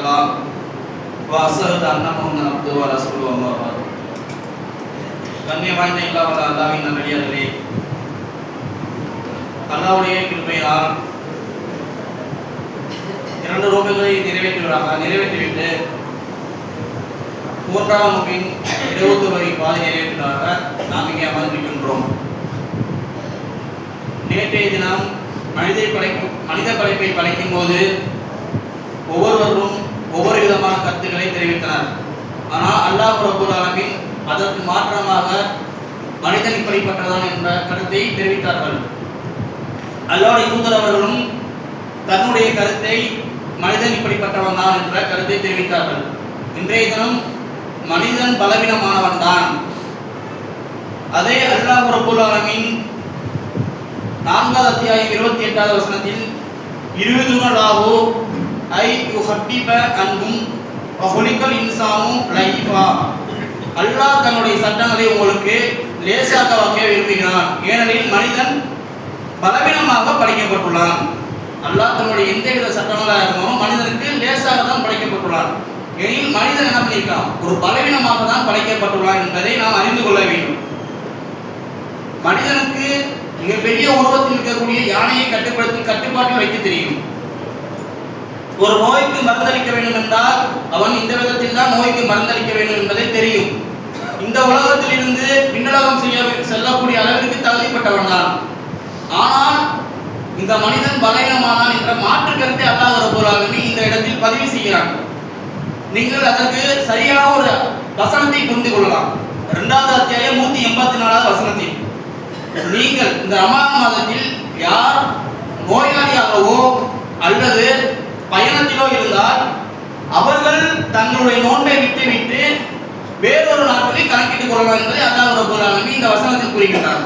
الله وأشهد أن محمدا عبده ورسوله أما بعد கண்ணியவாய்ந்த அல்லாஹ்வின் நல்லடியார்களே, அல்லாஹ்வுடைய கிருபையினால் 2 நோன்புகளை நிறைவேற்றிவிட்டு 3ஆம் நோன்பின் 21 பாதை நிறைவேற்றினாக நாம் இங்கே அமர்ந்திருக்கின்றோம். நேற்றைய தினம் மனித படைப்பை படைக்கும் போது ஒவ்வொருவரும் ஒவ்வொரு விதமான கருத்துக்களை தெரிவித்தனர். ஆனால் அல்லாஹ் ரப்பல் ஆலமீன் அதற்கு மாற்றமாக மனிதன் இப்படிப்பட்டதான் என்ற கருத்தை தெரிவித்தார்கள். அல்லாஹ்வுடைய தூதர் அவர்களும் தன்னுடைய கருத்தை மனிதன் இப்படிப்பட்டவன் தான் என்ற கருத்தை தெரிவித்தார்கள். இன்றைய தினம் மனிதன் பலவீனமானவன் தான். அதே அல்லாஹ் ரப்பல் ஆலமீன் 4வது அத்தியாயம் 28வது வசனத்தில் இருதுனலாஹு ஐ யுஹப்பிப அன்ஹும் வஹுலிகல் இன்சானு லைஃபா, அல்லாஹ் தன்னுடைய சட்டங்களை உங்களுக்கு லேசாக்க விரும்புகிறான். ஏனெனில் மனிதன் பலவீனமாக படைக்கப்பட்டுள்ளான். அல்லாஹ் தன்னுடைய எந்தவித சட்டங்களாக இருந்தாலும் மனிதனுக்கு லேசாக தான் படைக்கப்பட்டுள்ளான். ஏனெனில் மனிதன் என்ன பண்ணியிருக்கான், ஒரு பலவீனமாக தான் படைக்கப்பட்டுள்ளான் என்பதை நாம் அறிந்து கொள்ள வேண்டும். மனிதனுக்கு மிகப்பெரிய உருவத்தில் இருக்கக்கூடிய யானையை கட்டுப்பாட்டில் வைக்க தெரியும். ஒரு நோய்க்கு மருந்தளிக்க வேண்டும் என்றால் அவன் இந்த விதத்தில் தான் நோய்க்கு மருந்தளிக்க வேண்டும் என்பதை தெரியும். இந்த உலகத்தில் இருந்து விண்ணுலகம் செல்லக்கூடிய அளவிற்கு தகுதிப்பட்டவன் தான். ஆனால் இந்த மனிதன் பலவீனமானான் என்ற மாற்று கருத்தை அல்லாஹ் ரப்பல் ஆலமீன் இந்த இடத்தில் பதிவு செய்கிறான். நீங்கள் அதற்கு சரியான ஒரு வசனத்தை புரிந்து கொள்ளலாம். 2வது அத்தியாயம் 184வது வசனத்தில், நீங்கள் இந்த ரமலான் மாதத்தில் யார் நோயாளியாகவோ அல்லது பயணத்திலோ இருந்தால் அவர்கள் தங்களுடைய நோன்பை விட்டு வேறொரு நாட்களை கணக்கிட்டுக் கொள்ளலாம் என்பதை அல்லாஹ் ரப்பல் ஆலமீன் இந்த வசனத்தில் கூறுகின்றார்.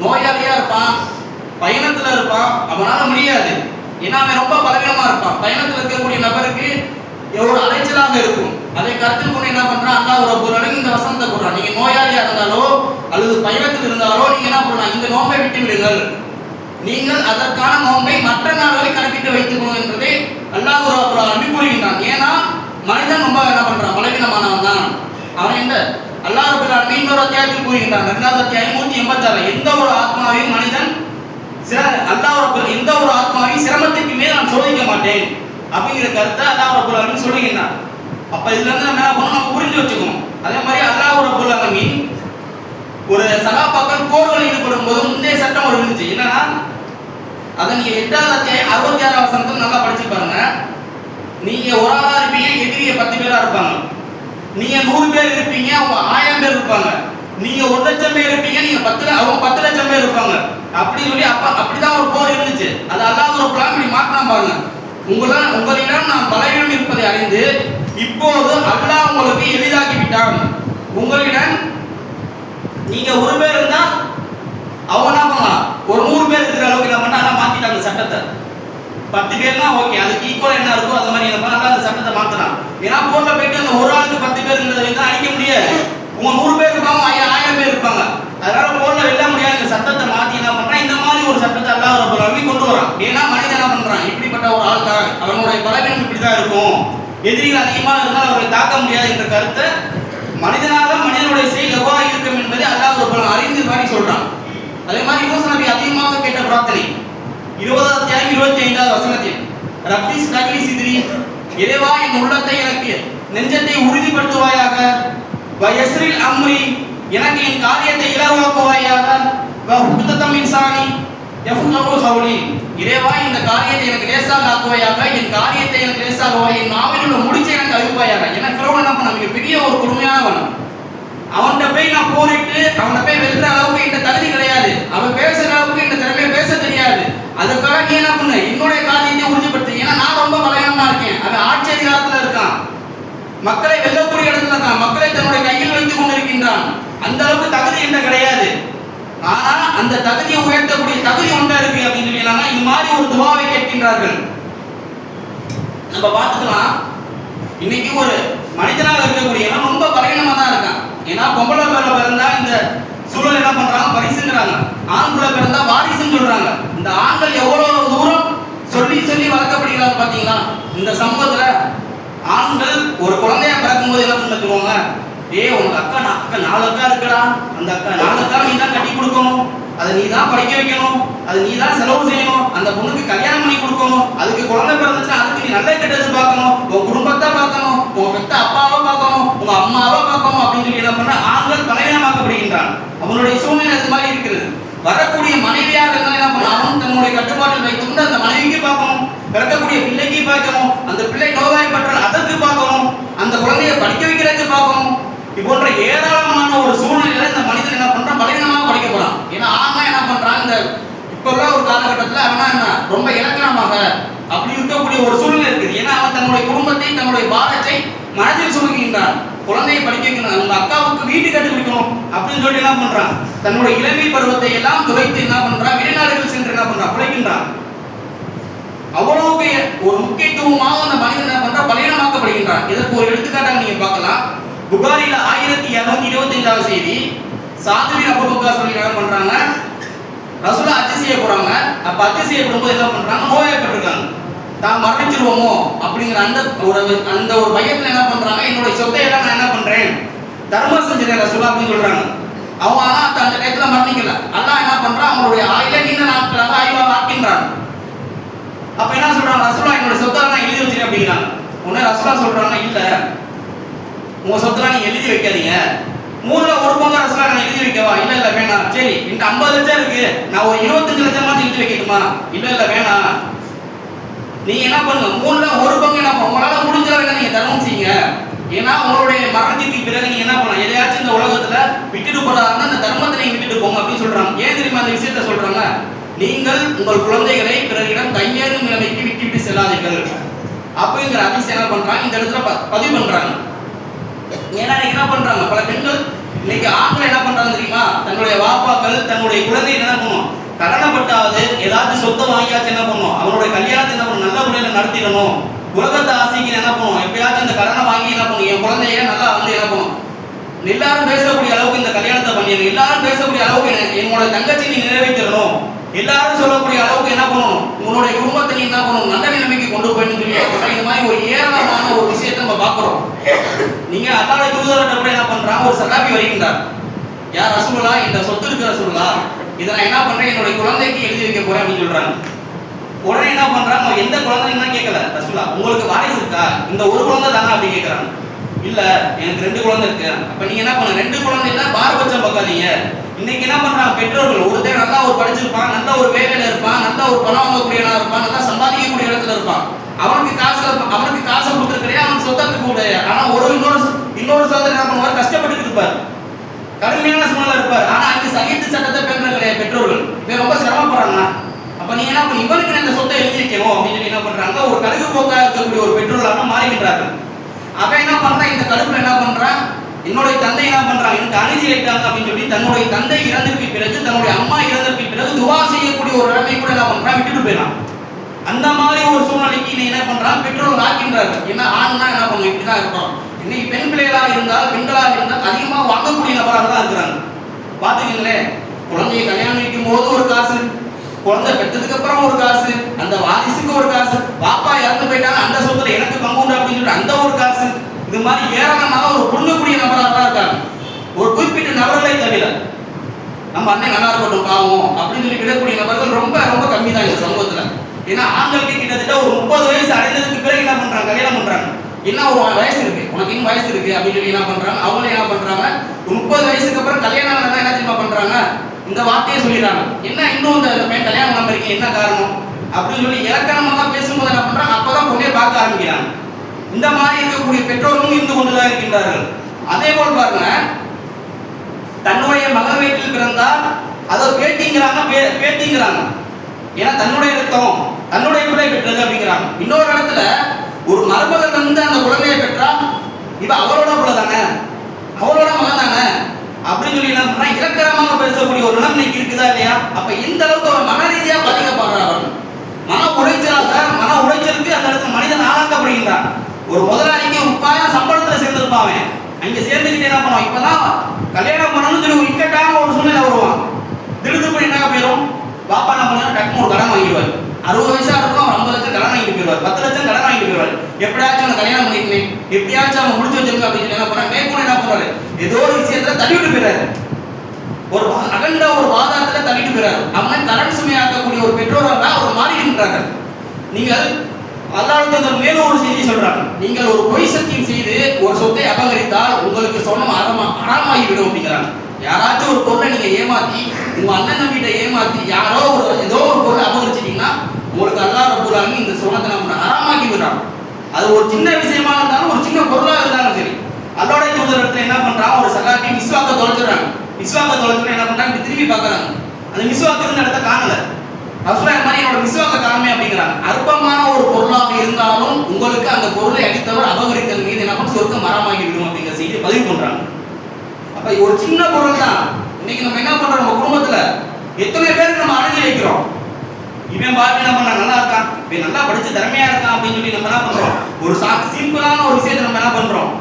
நோயாளியா இருப்பான், பயணத்துல இருப்பான், அவனால முடியாது. ஏன்னா அவன் ரொம்ப பலவீனமா இருப்பான். பயணத்தில் இருக்கக்கூடிய நபருக்கு எவ்வளவு அலைச்சலாக இருக்கும். அதை கருத்தில் கொண்டு என்ன பண்றான் அல்லாஹ் ரப்பல் ஆலமீன் இந்த வசனத்தை கூறுறான். நீங்க நோயாளியா இருந்தாலோ அல்லது பயணத்தில் இருந்தாலோ நீங்க என்ன பண்ணலாம், இந்த நோன்பை விட்டு விடுங்கள். நீங்கள் அதற்கான நோன்பை மற்ற நாள்களை கணக்கிட்டு வைத்துக்கணும் என்பதை அல்லாஹ் ரப்பல் ஆலமீன் கூறுகின்றான். ஏன்னா மனிதன் ரொம்ப என்ன பண்றான், பலவீனமானவன் தான். அவன் என்ன அல்லாஹ் ரப்பல் ஆலமீன் இன்னொரு அத்தியாயத்தில் கூறுகின்றான். 2வது அத்தியாயம் 186, எந்த ஒரு ஆத்மாவையும் மனிதன் அல்லாஹ் ரப்பல் எந்த ஒரு ஆத்மாவையும் சிரமத்திற்கு மேல் நான் சோதிக்க மாட்டேன் அப்படிங்கிற கருத்தை அல்லாஹ் ரப்பல் ஆலமீன் சொல்லுகின்றான். அப்ப இதுல இருந்து நம்ம என்ன பண்ணணும், நம்ம புரிஞ்சு வச்சுக்கணும். அதே மாதிரி அல்லாஹ் ரப்பல் ஆலமீன் ஒரு சகாபாக்கள் போர்களில் ஈடுபடும் போது முந்தைய சட்டம் ஒரு இருந்துச்சு. என்னன்னா அதை நீங்க 8வது அத்தியாயம் 66வது வசனத்துல நல்லா படிச்சு பாருங்க. நீங்க ஒரு ஆளா இருப்பீங்க, எதிரிய 10 பேரா இருப்பாங்க. நீங்க 100 பேர் இருப்பீங்க, அவங்க 1000 பேர் இருப்பாங்க. நீங்க 1 லட்சம் பேர் இருப்பீங்க, நீங்க அவங்க 10 லட்சம் பேர் இருப்பாங்க. அப்படி சொல்லி அப்படிதான் ஒரு போர் இருந்துச்சு. அது அல்லாஹ் ஒரு பிளான் பண்ணி மாத்தினா பாருங்க. உங்களிடம் நான் பலவீனம் இருப்பதை அறிந்து இப்போது அல்லாஹ் உங்களுக்கு எளிதாக்கி விட்டான். உங்களிடம் நீங்க 1 பேர் இருந்தா அவங்க என்ன பண்ணலாம், ஒரு 100 பேர் இருக்கிற அளவுக்கு என்ன பண்ணா மாத்திட்டாங்க சட்டத்தை. 10 பேர்னா ஓகே, அதுக்கு ஈக்குவல் என்ன இருக்கோ அந்த மாதிரி என்ன பண்ணா அந்த சட்டத்தை மாத்தலாம். ஏன்னா போர்ல போயிட்டு அந்த ஒரு ஆளுக்கு 10 பேருங்கிறத வந்து அடிக்க முடியாது. உங்க 100 பேர் இருப்பாங்க, 1000 பேர் இருப்பாங்க. அதனால போர்ல வெல்ல முடியாது. இந்த சட்டத்தை மாத்தி என்ன பண்றான், இந்த மாதிரி ஒரு சட்டத்தை அல்லாஹ் ரப்பல் ஆலமீன் கொண்டு வரான். ஏன்னா மனிதன் என்ன பண்றான், இப்படிப்பட்ட ஒரு ஆள் தான், அவனுடைய பலவீனம் இப்படிதான் இருக்கும், எதிரிகள் அதிகமாக இருந்தால் அவரை தாக்க முடியாது என்ற கருத்தை மனிதனுடைய செயல் எவ்வாறு இருக்கும் என்பதை அல்லாஹ் ரப்பல் அறிந்து மாதிரி சொல்றான். அதே மாதிரி மூசா நபி அதிகமாக கேட்ட பிரார்த்தனை 20வது அத்தியாயம் 25வது வசனத்தில், ரப்பி ஸ்ரஹ்லி சித்ரி, இறைவா என் உள்ளத்தை எனக்கு நெஞ்சத்தை உறுதிப்படுத்துவாயாக, வயஸ்ரில் அம்ரி, எனக்கு என் காரியத்தை இலகுவாக்குவாயாக, வஹுத்ததம் இன்சானி யஃப்கஹு கௌலி, இறைவா இந்த காரியத்தை எனக்கு லேசாக ஆக்குவாயாக, என் காரியத்தை எனக்கு லேசாகுவாய், என் நாவில் உள்ள முடிச்சை எனக்கு அறிவிப்பாயாக. ஏன்னா ஃபிரௌன் என்ன பண்ண, பெரிய ஒரு கொடுமையானவன். அவன்கிட்ட போய் நான் போரிட்டு அவனை போய் வெல்ற அளவுக்கு இந்த தகுதி கிடையாது. அவன் பேசுற அளவுக்கு இந்த திறமையை பேச தெரியாது. அதுக்காக நீ என்ன பண்ண, என்னுடைய காரியத்தை உறுதிப்படுத்து. ஏன்னா நான் ரொம்ப பலவீனமா இருக்கேன். அவன் ஆட்சி அதிகாரத்துல இருக்கான், மக்களை வெல்லக்கூடிய இடத்துல இருக்கான், மக்களை தன்னுடைய கையில் வைத்துக் கொண்டிருக்கின்றான். அந்த அளவுக்கு தகுதி என்ன கிடையாது. ஆனா அந்த தகுதியை உயர்த்தக்கூடிய தகுதி ஒன்றா இருக்கு அப்படின்னு சொல்லி இது மாதிரி ஒரு துவாவை கேட்கின்றார்கள். நம்ம பார்த்துக்கலாம், இன்னைக்கு ஒரு மனிதனாக இருக்கக்கூடியவன் ரொம்ப பலவீனமா தான் இருக்கான். ஏன்னா பொம்பளை பிள்ளை பிறந்தா இந்த சூழல் என்ன பண்றாங்க, பரிசுங்கிறாங்க. ஆண் பிள்ளை பிறந்தா வாரிசுன்னு சொல்றாங்க. இந்த ஆண்கள் எவ்வளவு தூரம் சொல்லி சொல்லி வளர்க்கப்படுகிறாங்க பாத்தீங்களா இந்த சமூகத்துல. உனக்கு அக்கா 4 அக்கா இருக்குடா, அந்த அக்கா 4 அக்கா நீ தான் கட்டி கொடுக்கணும், அதை நீ தான் படிக்க வைக்கணும், அதை நீ தான் செலவு செய்யணும், அந்த பொண்ணுக்கு கல்யாணம் பண்ணி கொடுக்கணும், அதுக்கு குழந்தை பிறந்துச்சுன்னா அதுக்கு நீ நல்ல கெட்டது பார்க்கணும், உன் குடும்பத்தை பார்க்கணும், உன் பெத்த அப்பாவை பார்க்கணும், உங்க அம்மாவை பார்க்கணும் அப்படின்னு சொல்லி என்ன பண்ண ஆண்கள் பலவீனமாக்கப்படுகின்றான். அவனுடைய சூழ்நிலை அது மாதிரி இருக்கிறது. வரக்கூடிய மனைவியாக இருந்தால் என்ன பண்ண அவன் தன்னுடைய கட்டுப்பாட்டில் வைத்துக்கொண்டு அந்த மனைவிக்கு பார்க்கணும், பிறக்கக்கூடிய பிள்ளைக்கு பார்க்கணும், அந்த பிள்ளை நோய்வாய்ப்பட்டால் அதற்கு பார்க்கணும், அந்த குழந்தையை படிக்க வைக்கிறதுக்கு பார்க்கணும். போன்ற ஏராளமான ஒரு சூழ்நிலையில இந்த மனிதன் என்ன பண்றான், பலவீனமாக படிக்க போறான். ஏன்னா ஆனா என்ன பண்றான், இந்த இப்ப உள்ள ஒரு காலகட்டத்தில் அவனா என்ன ரொம்ப இலக்கணமாக அப்படி இருக்கக்கூடிய ஒரு சூழ்நிலை இருக்குது. ஏன்னா அவன் தன்னுடைய குடும்பத்தை தன்னுடைய பாரத்தை மனதில் சுமக்கின்றான். குழந்தையை படிக்க வைக்கணும், அந்த அக்காவுக்கு வீட்டு கட்டி வைக்கணும் அப்படின்னு சொல்லி என்ன பண்றான், தன்னுடைய இளமை பருவத்தை எல்லாம் துளைத்து என்ன பண்றான், வெளிநாடுகள் சென்று என்ன பண்றான், பிழைக்கின்றான். அவ்வளவுக்கு ஒரு முக்கியத்துவமாக அந்த மனிதன் என்ன பண்றான், பலவீனமாக்கப்படுகின்றான். இதற்கு ஒரு எடுத்துக்காட்டாக நீங்க பார்க்கலாம். புகாரில 1225வது செய்தி, சாதுவின் அபூ பக்கர் சொல்லி என்ன பண்றாங்க, ரசூலா ஹஜ் செய்ய போறாங்க. அப்ப ஹஜ் செய்யப்படும்போது என்ன பண்றாங்க, நோய்வாய்ப்பட்டிருக்காங்க, தான் மரணிச்சிருவோமோ அப்படிங்கிற அந்த ஒரு பயத்துல என்ன பண்றாங்க, என்னுடைய சொத்தை எல்லாம் நான் என்ன பண்றேன், தர்மம் செஞ்சிருக்கேன் ரசூலா அப்படின்னு சொல்றாங்க. அவங்க ஆனா அந்த டயத்துல மரணிக்கல. அல்லாஹ் என்ன பண்றான், அவங்களுடைய ஆயுள நீண்ட நாட்களாக ஆய்வாக ஆக்கின்றான். அப்ப என்ன சொல்றாங்க, ரசூலா என்னோட சொத்தை நான் எழுதி வச்சிருக்கேன் அப்படிங்கிறாங்க. உடனே ரசூலா சொல்றாங்க, இல்ல உங்க சொத்தெல்லாம் நீங்க எழுதி வைக்காதீங்க, 3ல் 1 பங்கு ரசூலா நான் எழுதி வைக்கவா, இல்ல இல்ல வேணாம். சரி என்கிட்ட 50 லட்சம் இருக்கு, நான் ஒரு 25 லட்சமா எழுதி வைக்கட்டுமா, இல்ல இல்ல வேணாம், நீங்க என்ன பண்ணுங்க 3ல் 1 பங்கு என்ன உங்களால முடிஞ்ச அளவுக்கு நீங்க தர்மம் செய்யுங்க. ஏன்னா உங்களுடைய மரணத்திற்கு பிறகு நீங்க என்ன பண்ணலாம், எதையாச்சும் இந்த உலகத்துல விட்டுட்டு போறாங்கன்னா அந்த தர்மத்தை நீங்க விட்டுட்டு போங்க அப்படின்னு சொல்றாங்க. ஏன் தெரியுமா அந்த விஷயத்த சொல்றாங்க, நீங்கள் உங்கள் குழந்தைகளை பிறரிடம் கையேறும் நிலைமைக்கு விட்டுவிட்டு செல்லாதீர்கள் அப்படிங்கிற அதிசயம் என்ன பண்றாங்க, இந்த இடத்துல பதிவு பண்றாங்க. ஏன்னா என்ன பண்றாங்க, பல பெண்கள் இன்னைக்கு ஆண்கள் என்ன பண்றாங்க தெரியுமா, தன்னுடைய வாப்பாக்கள் தன்னுடைய குழந்தைகள் என்ன பண்ணும், கடனப்பட்டாவது ஏதாச்சும் சொத்தை வாங்கியாச்சும் என்ன பண்ணும், அவனுடைய கல்யாணத்தை என்ன பண்ணும், நல்ல முறையில் நடத்திடணும், உலகத்தை ஆசைக்கு என்ன பண்ணும், எப்பயாச்சும் இந்த கடனை வாங்கி என்ன பண்ணும், என் குழந்தைய நல்லா வந்து என்ன பண்ணும், எல்லாரும் பேசக்கூடிய அளவுக்கு இந்த கல்யாணத்தை பண்ணிடணும், எல்லாரும் பேசக்கூடிய அளவுக்கு என்னோட தங்கச்சி நீ நிறைவேற்றணும், எல்லாரும் சொல்லக்கூடிய அளவுக்கு என்ன பண்ணணும், உன்னுடைய குடும்பத்தை நீ என்ன பண்ணணும், நல்ல நிலைமைக்கு கொண்டு போயின்னு சொல்லி இந்த மாதிரி ஒரு ஏராளமான ஒரு விஷயத்தை நம்ம பார்க்கிறோம். நீங்க அல்லாஹ்வுடைய தூதர்கிட்ட கூட என்ன பண்றாங்க, ஒரு சகாபி வருகின்றார். யார், ரசூலுல்லா, இந்த சொத்து இருக்கிற ரசூலுல்லா, இதை நான் என்ன பண்றேன், என்னுடைய குழந்தைக்கு எழுதி வைக்க போறேன் அப்படின்னு சொல்றாங்க. உடனே என்ன பண்றாங்க, எந்த குழந்தைன்னு கேட்கல ரசூலுல்லா, உங்களுக்கு வாரிசு இருக்கா, இந்த ஒரு குழந்தை தானே அப்படி கேட்கறாங்க. இல்ல எனக்கு 2 குழந்தை இருக்கு. அப்ப நீங்க என்ன பண்ணுங்க, 2 குழந்தை இல்ல பாரபட்சம் பார்க்காதீங்க. இன்னைக்கு என்ன பண்றாங்க பெற்றோர்கள், ஒருத்தர் நல்லா ஒரு படிச்சிருப்பான், நல்ல ஒரு வேலையில இருப்பான், நல்ல ஒரு பணம் வாங்கக்கூடியவனா இருப்பான், நல்லா சம்பாதிக்கக்கூடிய இடத்துல இருப்பான், அவனுக்கு காசை கொடுத்துருக்கிறே, அவனுக்கு சொத்தத்துக்கு கூட. ஆனா இன்னொரு சகோதரர் என்ன பண்ணுவார், கஷ்டப்பட்டு இருப்பார், கடுமையான சூழ்நிலை இருப்பார். ஆனா அங்க சகித்து சட்டத்தை பெற்ற கிடையாது பெற்றோர்கள், இவன் ரொம்ப சிரமப்படுறாங்க. அப்ப நீங்க என்ன பண்ண, இவனுக்கு இந்த சொத்தை எழுதி வைக்கணும் அப்படின்னு சொல்லி என்ன பண்றாங்க, ஒரு கடுகு போக்கா இருக்கக்கூடிய ஒரு பெற்றோர்களாக மாறுகின்றார்கள். அவன் என்ன பண்றான், இந்த கடுப்புல என்ன பண்றான், என்னுடைய தந்தை என்ன பண்றாங்க, எனக்கு அநீதி இழைத்தாங்க அப்படின்னு சொல்லி தன்னுடைய தந்தை இறந்ததுக்கு பிறகு தன்னுடைய அம்மா இறந்ததுக்கு பிறகு துவா செய்யக்கூடிய ஒரு நிலைமை கூட என்ன பண்றான், விட்டுட்டு போயிடலாம். அந்த மாதிரி ஒரு சூழ்நிலைக்கு நீ என்ன பண்றான், பெற்றோர்கள் ஆக்கின்றார்கள். ஏன்னா ஆண்னா என்ன பண்ணுவோம், இப்படிதான் இருக்கிறோம். இன்னைக்கு பெண் பிள்ளைகளாக இருந்தால் பெண்களாக இருந்தால் அதிகமாக வாங்கக்கூடிய நபராக தான் இருக்கிறாங்க. பாத்துக்கீங்களேன், குழந்தைய கல்யாணம் வைக்கும் போது ஒரு காசு, குழந்தை பெற்றதுக்கு அப்புறம் ஒரு காசு, அந்த வாரிசுக்கு ஒரு காசு, பாப்பா இறந்து போயிட்டாங்க அந்த சொத்துல எனக்கு பங்குண்டு அப்படின்னு சொல்லி அந்த ஒரு காசு, இது மாதிரி ஏராளமாக ஒரு புண்ணக்கூடிய நபராக தான் இருக்காங்க. ஒரு குறிப்பிட்ட நபர்களை தவிர நம்ம அண்ணன் நல்லா இருக்கட்டும் பாவம் அப்படின்னு சொல்லி விடக்கூடிய நபர்கள் ரொம்ப ரொம்ப கம்மி தான் இந்த சமூகத்துல. ஏன்னா ஆண்களுக்கு கிட்டத்தட்ட ஒரு 30 வயசு அடைந்ததுக்கு பிறகு என்ன பண்றாங்க, கல்யாணம் பண்றாங்க. என்ன ஒரு வயசு இருக்கு, உனக்கு இன்னும் வயசு இருக்கு அப்படின்னு சொல்லி என்ன பண்றாங்க, அவங்களே என்ன பண்றாங்க, 30 வயசுக்கு அப்புறம் கல்யாணம் என்ன தெரியுமா பண்றாங்க, இந்த வார்த்தையை சொல்லிடுறாங்க. என்ன இன்னும் இந்த பையன் கல்யாணம் பண்ணாம இருக்கீங்க, என்ன காரணம் அப்படின்னு சொல்லி இலக்கணமாக பேசும்போது என்ன பண்றாங்க, அப்பதான் பொண்ணே பார்க்க ஆரம்பிக்கிறாங்க. இந்த மாதிரி இருக்கக்கூடிய பெற்றோர்களும் இருந்து கொண்டுதான் இருக்கின்றார்கள். அதே போல் பாருங்க, தன்னுடைய மகள் வயிற்றில் பிறந்தால் அதை பேட்டிங்கிறாங்க. ஏன்னா தன்னுடைய ரத்தம் தன்னுடைய பிள்ளை பெற்றது அப்படிங்கிறாங்க. இன்னொரு இடத்துல ஒரு மருமகள் வந்து அந்த குழந்தையை பெற்றா இவ அவரோட பிள்ளை தானே, அவரோட மகன் தானே அப்படின்னு சொல்லி என்ன பண்றா, இலக்கணமாக பேசக்கூடிய ஒரு நிலைமை இருக்குதா இல்லையா? அப்ப இந்த அளவுக்கு அவர் மன ரீதியா பாதிக்கப்படுறார்கள். மன உளைச்சலுக்கு அந்த இடத்துல மனிதன் ஆளாக்கப்படுகின்றான். ஒரு முதலாளிக்கு 30,000 சம்பளத்துல சேர்ந்திருப்பான், அங்க சேர்ந்துக்கிட்டு என்ன பண்ணுவான், இப்பதான் கல்யாணம் பண்ணணும்னு சொல்லி ஒரு இக்கட்டான ஒரு சூழ்நிலை வருவான். திடுத்து போய் என்ன போயிடும், பாப்பா என்ன பண்ணா டக்குனு ஒரு கடன் வாங்கிடுவார். 60 வயசா இருக்கும், அவர் 50 லட்சம் கடன் வாங்கிட்டு போயிடுவார், 10 லட்சம் கடன் வாங்கிட்டு போயிடுவார். எப்படியாச்சும் அவனை கல்யாணம் பண்ணிக்கணும், எப்படியாச்சும் அவன் முடிச்சு வச்சிருக்க அப்படின்னு சொல்லி என்ன பண்றாரு, மேற்கொண்டு என்ன பண்றாரு, ஏதோ ஒரு விஷயத்துல தள்ளி விட்டு போயிறாரு, ஒரு அகண்ட ஒரு வாதாரத்துல தள்ளிட்டு போயிறாரு. அவனை கடன் சுமையாக்கக்கூடிய ஒரு பெற்றோராக அவர் மாறிக்கின்றாங்க. நீங்கள் அல்லாஹ் மேலும் ஒரு செய்தி சொல்றாங்க, நீங்கள் ஒரு பொய் சத்தியம் செய்து ஒரு சொத்தை அபகரித்தால் உங்களுக்கு சொன்னம் அறமாகிவிடும் அப்படிங்கிறாங்க. யாராச்சும் ஒரு பொருளை நீங்க ஏமாத்தி, உங்க அண்ணன் நம்பிட்ட ஏமாத்தி யாரோ ஏதோ ஒரு பொருளை அபகரிச்சிட்டீங்கன்னா உங்களுக்கு அல்லாஹ் ரப்பல் ஆலமீன் இந்த சொன்னத்தை நம்ம அறமாக்கி விடுறாங்க. அது ஒரு சின்ன விஷயமா இருந்தாலும், ஒரு சின்ன பொருளாக இருந்தாலும் சரி. அல்லாஹ்வுடைய தூதர் இடத்துல என்ன பண்றாங்க, ஒரு சகாபி மிஸ்வாக்க தொலைச்சிடுறாங்க. மிஸ்வாக்க தொலைச்சோன்னு என்ன பண்றாங்க, திரும்பி பார்க்கறாங்க, அந்த மிஸ்வாக்கு இருந்த இடத்த காணல. ரசூலுல்லாஹ் மாதிரி என்னோட மிஸ்வாக்க காணமே அப்படிங்கிறாங்க. அற்பமான ஒரு பொருளாக இருந்தாலும் உங்களுக்கு அந்த பொருளை அடித்தவர் அபகரித்தல் மீது என்ன பண்ண சொர்க்கம் மரமாகி விடும் அப்படிங்கிற செய்தியை பதிவு பண்றாங்க. அப்ப ஒரு சின்ன பொருள் தான். இன்னைக்கு நம்ம என்ன பண்றோம், நம்ம குடும்பத்துல எத்தனை பேருக்கு நம்ம அணுகி வைக்கிறோம், இவன் பார்த்து நம்ம நல்லா இருக்கான், இவன் நல்லா படிச்சு திறமையா இருக்கான் அப்படின்னு சொல்லி நம்ம என்ன பண்றோம், ஒரு சிம்பிளான ஒரு விஷயத்தை நம்ம என்ன பண்றோம்,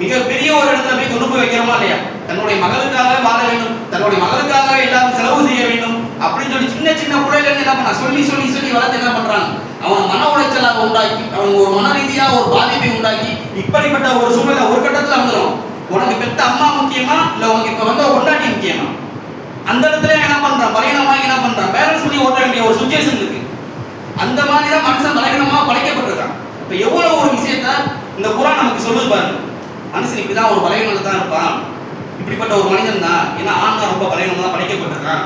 மிகப்பெரிய ஒரு இடத்துல போய் கொண்டு போய் வைக்கிறோமா இல்லையா. தன்னுடைய மகளுக்காக வாழ வேண்டும், தன்னுடைய மகளுக்காக எல்லாரும் செலவு செய்ய வேண்டும் அப்படின்னு சொல்லி சின்ன சின்ன பிள்ளைல இருந்து என்ன பண்ண சொல்லி சொல்லி சொல்லி வளர்த்து என்ன பண்றாங்க, அவன் மன உளைச்சலாக உண்டாக்கி, அவங்க ஒரு மன ரீதியாக ஒரு பாதிப்பை உண்டாக்கி, இப்படிப்பட்ட ஒரு சூழ்நிலை ஒரு கட்டத்துல வந்துடும். உனக்கு பெத்த அம்மா முக்கியமா இல்ல உனக்கு இப்ப வந்த கொண்டாட்டி முக்கியமா, அந்த இடத்துல என்ன பண்றான், பலகீனமாக என்ன பண்றான், பேரண்ட்ஸ் சொல்லி ஓட்ட வேண்டிய ஒரு சுச்சுவேஷன் இருக்கு. அந்த மாதிரி தான் மனுஷன் பலகீனமா படைக்கப்பட்டிருக்கான். இப்ப எவ்வளவு ஒரு விஷயத்த இந்த குர்ஆன் நமக்கு சொல்லுது பாருங்க. மனுஷன் இப்படிதான் ஒரு பலகீனத்துல தான் இருப்பான், இப்படிப்பட்ட ஒரு மனிதன் தான். ஏன்னா ஆண் தான் ரொம்ப பலகீனமா தான் படைக்கப்பட்டிருக்கான்.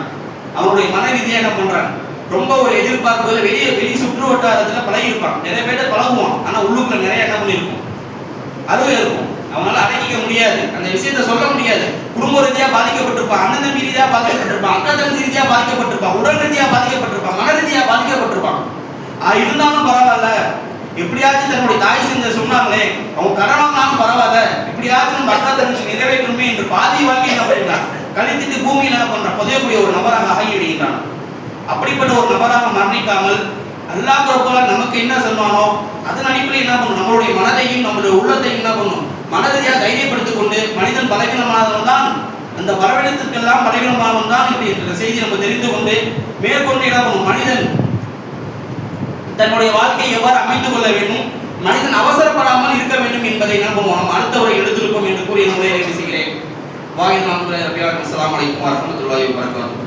அவனுடைய மன ரீதியா என்ன பண்றான், ரொம்ப ஒரு எதிர்பார்ப்புல வெளி சுற்று வட்டாரத்துல பழகி இருப்பான். நிறைய பேர் பழகுவான், ஆனா உள்ளுக்குள்ள நிறைய என்ன பண்ணிருக்கும், அருவே இருக்கும். அவனால அடக்கிக்க முடியாது, அந்த விஷயத்த சொல்ல முடியாது. குடும்ப ரீதியா பாதிக்கப்பட்டிருப்பான், அண்ணன் தம்பி ரீதியா பாதிக்கப்பட்டிருப்பான், அக்கா தம்பி ரீதியா பாதிக்கப்பட்டிருப்பான், உடல் ரீதியா பாதிக்கப்பட்டிருப்பான், மன ரீதியா பாதிக்கப்பட்டிருப்பான். இருந்தாலும் பரவாயில்ல, எப்படியாச்சும் தன்னுடைய தாய் செஞ்ச சொன்னாங்களே, அவங்க கடனாலும் பரவாயில்ல, எப்படியாச்சும் நம்ம அக்கா தங்கச்சி நிறைவேற்றணுமே என்று பாதி வாழ்க்கை என்ன பண்ணிட்டான், கழித்துட்டு பூமியில் என்ன பண்றான், புதையக்கூடிய ஒரு நபராக ஆகி விடுகிறான். அப்படிப்பட்ட ஒரு நபராக மரணிக்காமல் அல்லாஹ் ரப்பல் நமக்கு என்ன சொன்னானோ அதன் அடிப்படையில் என்ன பண்ணணும், நம்மளுடைய மனதையும் நம்மளுடைய உள்ளத்தையும் என்ன பண்ணணும், மனதியாக தைரியப்படுத்திக் கொண்டு, மனிதன் பலகீனமானவன் தான், அந்த பலவீனத்திற்கெல்லாம் பலகீனமானவன் தான் இப்படி செய்தி நம்ம தெரிந்து கொண்டு மேற்கொண்டு என்ன பண்ணணும், மனிதன் தன்னுடைய வாழ்க்கையை எவ்வாறு அமைத்துக் கொள்ள வேண்டும், மனிதன் அவசரப்படாமல் இருக்க வேண்டும் என்பதை என்ன பண்ணுவோம், அடுத்த உரை எடுத்திருப்போம் என்று கூறி என்னுடைய செய்கிறேன். வாஹித் அஸ்ஸலாமு அலைக்கும் வரஹ்மத்துல்லாஹி வபரகாத்துஹு.